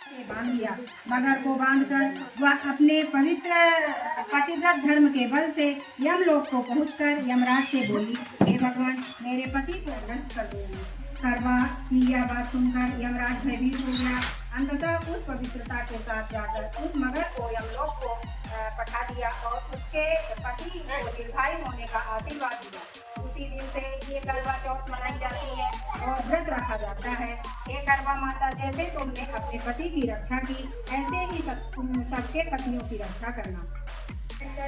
से बांध दिया। मगर को बांधकर वह अपने पवित्र पतिव्रत धर्म के बल से यमलोक को पहुंचकर यमराज से बोली, हे भगवान, मेरे पति को नष्ट कर दूंगी। करवा की यह बात सुनकर यमराज भयभीत हो गया। अंततः उस पवित्रता के साथ जाकर उस मगर को यमलोक को पठा दिया और उसके पति को दीर्घायु होने का आशीर्वाद दिया। उसी दिन से ये करवा चौथ मनाई जाती है और व्रत रखा जाता है। हे करवा माता, जैसे तुमने अपने पति की रक्षा की, ऐसे ही सबके पतियों की रक्षा करना।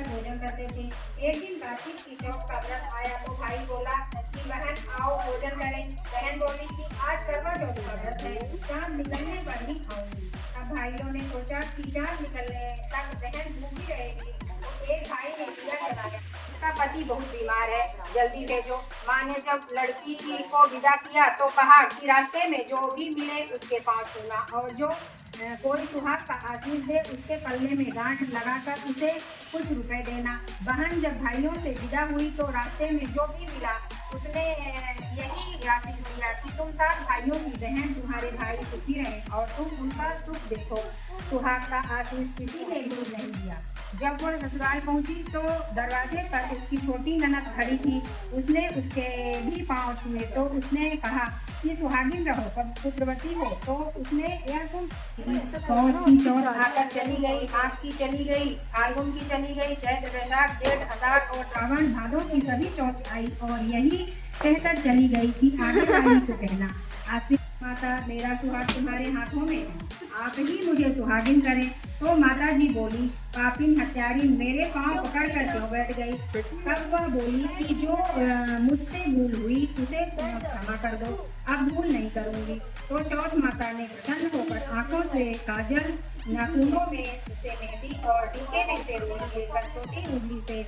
भोजन करते थे। एक दिन कार्तिक की चौथ का व्रत आया तो भाई बोला कि बहन आओ भोजन करें। बहन बोली कि आज करवा चौथ का व्रत है, चांद निकलने पर ही खाऊंगी। अब भाइयों ने सोचा कि चांद निकलने तक बहन भूखी रहेगी। तो एक भाई ने दिया जलाया। उसका पति बहुत बीमार है, जल्दी भेजो। माँ ने जब लड़की को विदा किया तो कहा कि रास्ते में जो भी मिले उसके पास छूना और जो कोई सुहाग का आशीष दे उसके पल्ले में गांठ लगाकर उसे कुछ रुपए देना। बहन जब भाइयों से विदा हुई तो रास्ते में जो भी मिला उसने यही आशीष दिया कि तुम सब भाइयों की बहन, तुम्हारे भाई सुखी रहे और तुम उनका सुख देखो। सुहाग का आशीष किसी ने भी नहीं दिया। जब वह ससुराल पहुंची तो दरवाजे पर उसकी छोटी ननद खड़ी थी। उसने उसके भी पांव छुए तो उसने कहा कि सुहागिन रहो, पुत्रवती हो। तो उसने यह सुन पौष की चौथ आकर चली गई, माघ की चली गई, फाल्गुन की चली गई, चैत्र वैशाख जेठ आषाढ़ और श्रावण भादों की सभी चौथ आई और यही कहकर चली गई कि आगे वाली को कहना, आश्विन माता, मेरा सुहाग तुम्हारे हाथों में है, आप ही मुझे सुहागिन करें। तो माता जी बोली, पापिन हत्यारी, मेरे पांव पकड़ कर क्यों बैठ गई। तब वह बोली कि जो मुझसे भूल हुई उसे क्षमा कर दो, अब भूल नहीं करूंगी। तो चौथ माता ने प्रसन्न होकर आंखों से काजल, नाखूनों में से मेहंदी और टीके में से रोली लेकर छोटी उंगली से